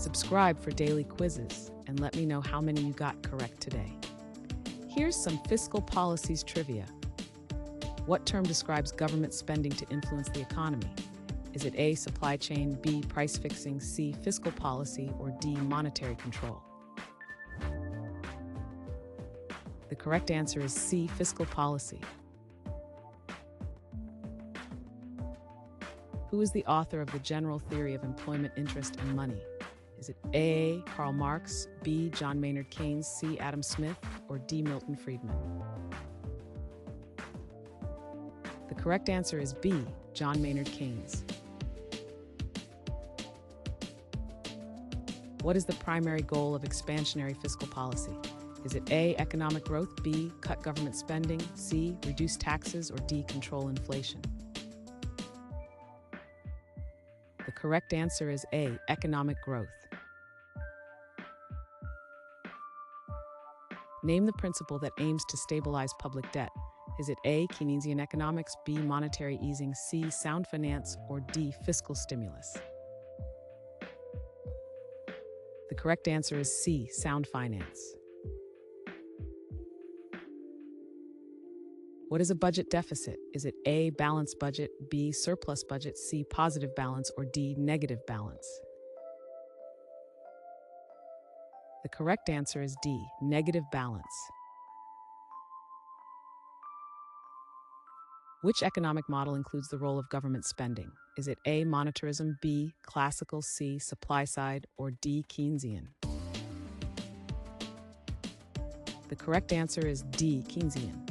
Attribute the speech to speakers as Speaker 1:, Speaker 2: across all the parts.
Speaker 1: Subscribe for daily quizzes and let me know how many you got correct today. Here's some fiscal policies trivia. What term describes government spending to influence the economy? Is it A, supply chain, B, price fixing, C, fiscal policy, or D, monetary control? The correct answer is C, fiscal policy. Who is the author of the general theory of employment, interest, and money? Is it A, Karl Marx, B, John Maynard Keynes, C, Adam Smith, or D, Milton Friedman? The correct answer is B, John Maynard Keynes. What is the primary goal of expansionary fiscal policy? Is it A, economic growth, B, cut government spending, C, reduce taxes, or D, control inflation? The correct answer is A, economic growth. Name the principle that aims to stabilize public debt. Is it A, Keynesian economics, B, monetary easing, C, sound finance, or D, fiscal stimulus? The correct answer is C, sound finance. What is a budget deficit? Is it A, balanced budget, B, surplus budget, C, positive balance, or D, negative balance? The correct answer is D, negative balance. Which economic model includes the role of government spending? Is it A, monetarism, B, classical, C, supply side, or D, Keynesian? The correct answer is D, Keynesian.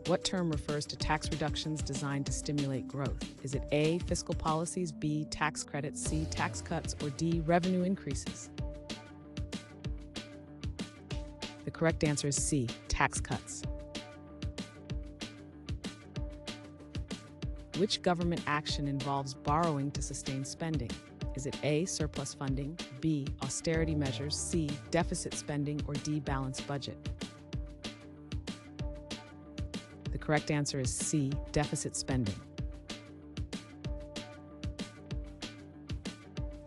Speaker 1: What term refers to tax reductions designed to stimulate growth? Is it A, fiscal policies, B, tax credits, C, tax cuts, or D, revenue increases? The correct answer is C, tax cuts. Which government action involves borrowing to sustain spending? Is it A, surplus funding, B, austerity measures, C, deficit spending, or D, balanced budget? The correct answer is C, deficit spending.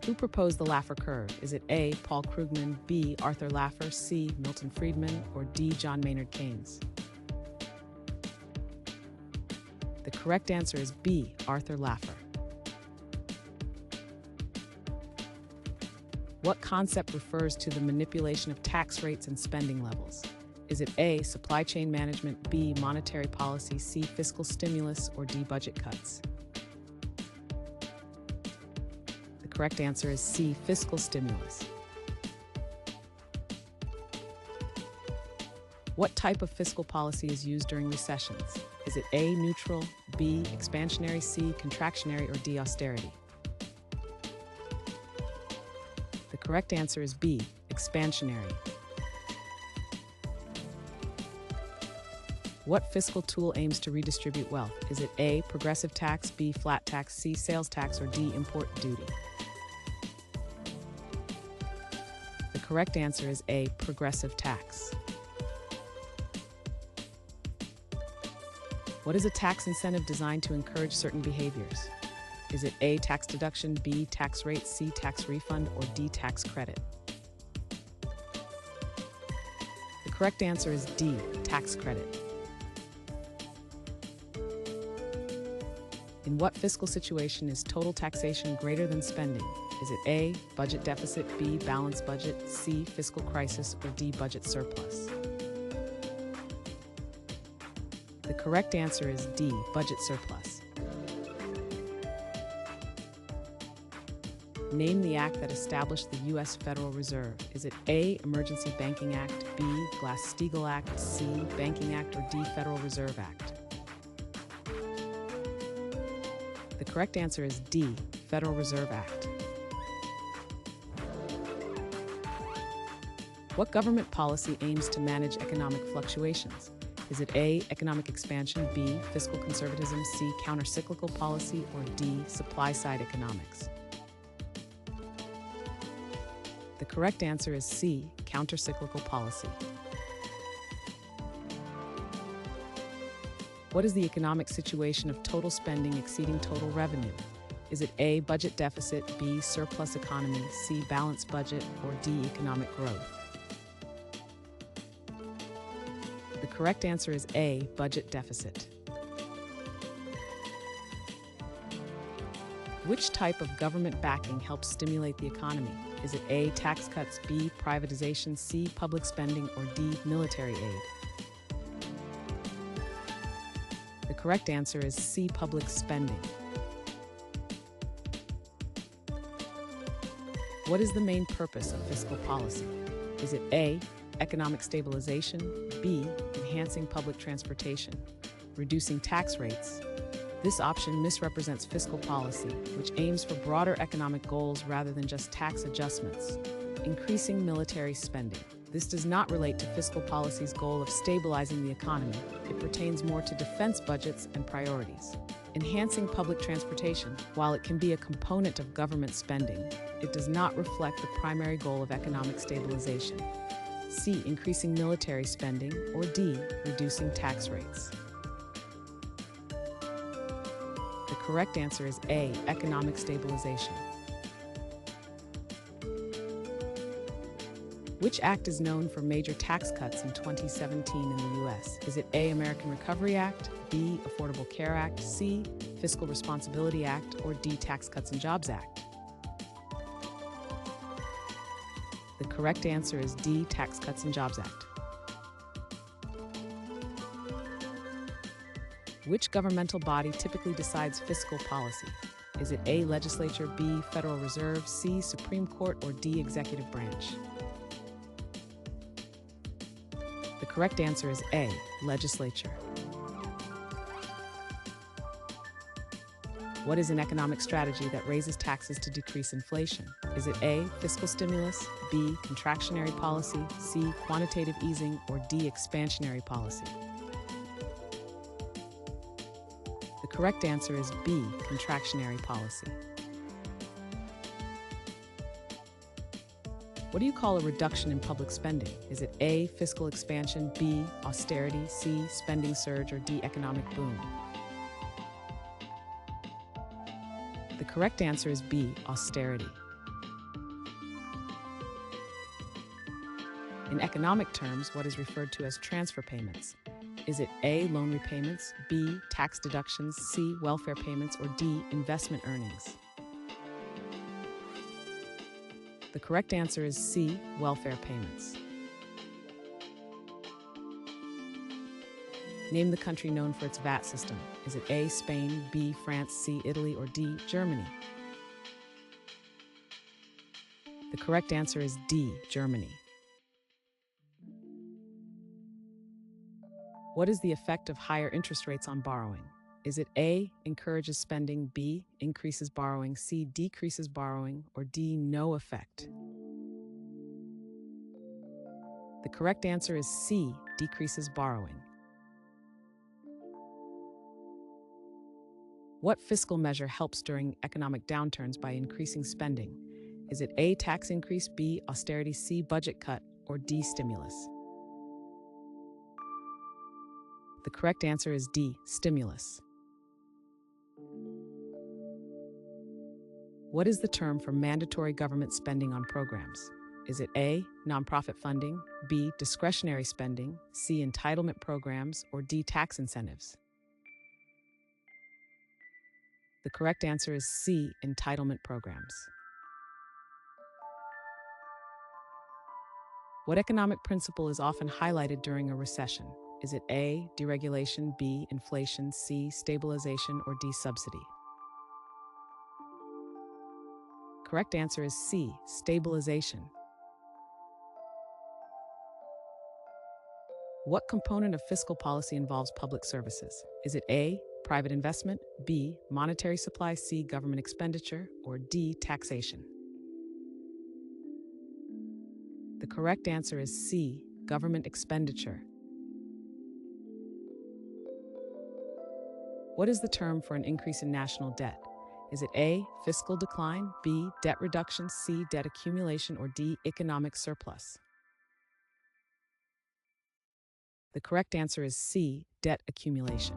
Speaker 1: Who proposed the Laffer Curve? Is it A, Paul Krugman, B, Arthur Laffer, C, Milton Friedman, or D, John Maynard Keynes? The correct answer is B, Arthur Laffer. What concept refers to the manipulation of tax rates and spending levels? Is it A, supply chain management, B, monetary policy, C, fiscal stimulus, or D, budget cuts? The correct answer is C, fiscal stimulus. What type of fiscal policy is used during recessions? Is it A, neutral, B, expansionary, C, contractionary, or D, austerity? The correct answer is B, expansionary. What fiscal tool aims to redistribute wealth? Is it A, progressive tax, B, flat tax, C, sales tax, or D, import duty? The correct answer is A, progressive tax. What is a tax incentive designed to encourage certain behaviors? Is it A, tax deduction, B, tax rate, C, tax refund, or D, tax credit? The correct answer is D, tax credit. In what fiscal situation is total taxation greater than spending? Is it A, budget deficit, B, balanced budget, C, fiscal crisis, or D, budget surplus? The correct answer is D, budget surplus. Name the act that established the U.S. Federal Reserve. Is it A, Emergency Banking Act, B, Glass-Steagall Act, C, Banking Act, or D, Federal Reserve Act? The correct answer is D, Federal Reserve Act. What government policy aims to manage economic fluctuations? Is it A, economic expansion, B, fiscal conservatism, C, countercyclical policy, or D, supply-side economics? The correct answer is C, countercyclical policy. What is the economic situation of total spending exceeding total revenue? Is it A, budget deficit, B, surplus economy, C, balanced budget, or D, economic growth? The correct answer is A, budget deficit. Which type of government backing helps stimulate the economy? Is it A, tax cuts, B, privatization, C, public spending, or D, military aid? The correct answer is C, public spending. What is the main purpose of fiscal policy? Is it A, economic stabilization, B, enhancing public transportation, reducing tax rates? This option misrepresents fiscal policy, which aims for broader economic goals rather than just tax adjustments. Increasing military spending. This does not relate to fiscal policy's goal of stabilizing the economy. It pertains more to defense budgets and priorities. Enhancing public transportation. While it can be a component of government spending, it does not reflect the primary goal of economic stabilization. C, increasing military spending, or D, reducing tax rates. The correct answer is A, economic stabilization. Which act is known for major tax cuts in 2017 in the U.S.? Is it A, American Recovery Act, B, Affordable Care Act, C, Fiscal Responsibility Act, or D, Tax Cuts and Jobs Act? The correct answer is D, Tax Cuts and Jobs Act. Which governmental body typically decides fiscal policy? Is it A, legislature, B, Federal Reserve, C, Supreme Court, or D, executive branch? The correct answer is A, legislature. What is an economic strategy that raises taxes to decrease inflation? Is it A, fiscal stimulus, B, contractionary policy, C, quantitative easing, or D, expansionary policy? The correct answer is B, contractionary policy. What do you call a reduction in public spending? Is it A, fiscal expansion, B, austerity, C, spending surge, or D, economic boom? The correct answer is B, austerity. In economic terms, what is referred to as transfer payments? Is it A, loan repayments, B, tax deductions, C, welfare payments, or D, investment earnings? The correct answer is C, welfare payments. Name the country known for its VAT system. Is it A, Spain, B, France, C, Italy, or D, Germany? The correct answer is D, Germany. What is the effect of higher interest rates on borrowing? Is it A, encourages spending, B, increases borrowing, C, decreases borrowing, or D, no effect? The correct answer is C, decreases borrowing. What fiscal measure helps during economic downturns by increasing spending? Is it A, tax increase, B, austerity, C, budget cut, or D, stimulus? The correct answer is D, stimulus. What is the term for mandatory government spending on programs? Is it A, nonprofit funding, B, discretionary spending, C, entitlement programs, or D, tax incentives? The correct answer is C, entitlement programs. What economic principle is often highlighted during a recession? Is it A, deregulation, B, inflation, C, stabilization, or D, subsidy? Correct answer is C, stabilization. What component of fiscal policy involves public services? Is it A, private investment, B, monetary supply, C, government expenditure, or D, taxation? The correct answer is C, government expenditure. What is the term for an increase in national debt? Is it A, fiscal decline, B, debt reduction, C, debt accumulation, or D, economic surplus? The correct answer is C, debt accumulation.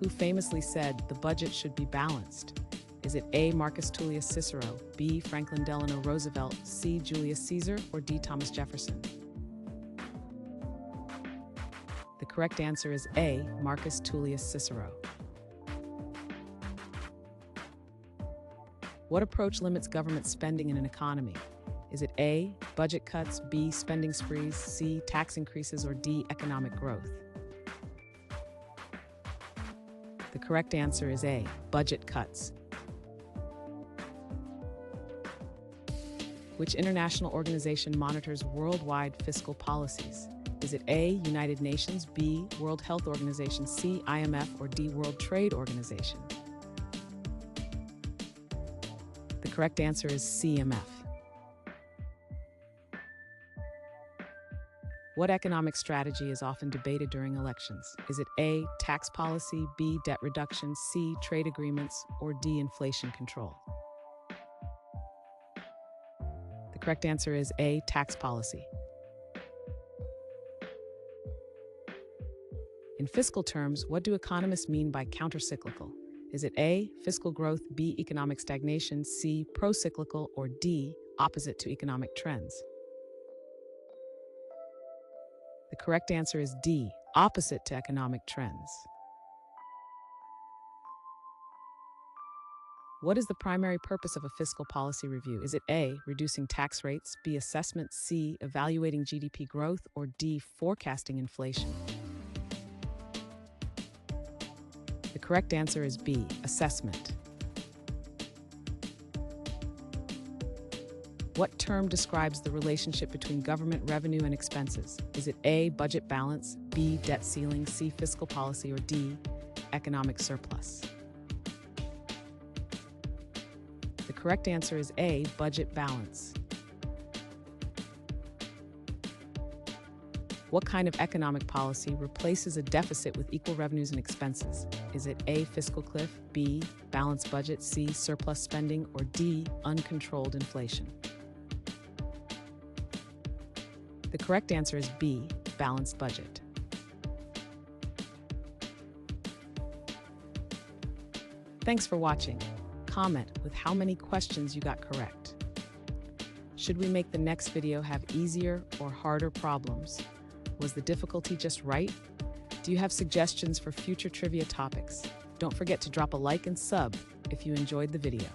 Speaker 1: Who famously said the budget should be balanced? Is it A. Marcus Tullius Cicero, B. Franklin Delano Roosevelt, C. Julius Caesar, or D. Thomas Jefferson? The correct answer is A. Marcus Tullius Cicero. What approach limits government spending in an economy? Is it A. budget cuts, B. spending sprees, C. tax increases, or D. economic growth? The correct answer is A. budget cuts. Which international organization monitors worldwide fiscal policies? Is it A. United Nations, B. World Health Organization, C. IMF, or D. World Trade Organization? The correct answer is CMF. What economic strategy is often debated during elections? Is it A. tax policy, B. debt reduction, C. trade agreements, or D. inflation control? The correct answer is A. tax policy. In fiscal terms, what do economists mean by countercyclical? Is it A. fiscal growth, B. economic stagnation, C. procyclical, or D. opposite to economic trends? The correct answer is D. opposite to economic trends. What is the primary purpose of a fiscal policy review? Is it A. reducing tax rates, B. assessment, C. evaluating GDP growth, or D. forecasting inflation? The correct answer is B. assessment. What term describes the relationship between government revenue and expenses? Is it A. budget balance, B. debt ceiling, C. fiscal policy, or D. economic surplus? The correct answer is A. budget balance. What kind of economic policy replaces a deficit with equal revenues and expenses? Is it A. fiscal cliff, B. balanced budget, C. surplus spending, or D. uncontrolled inflation? The correct answer is B. balanced budget. Thanks for watching. Comment with how many questions you got correct. Should we make the next video have easier or harder problems? Was the difficulty just right? Do you have suggestions for future trivia topics? Don't forget to drop a like and sub if you enjoyed the video.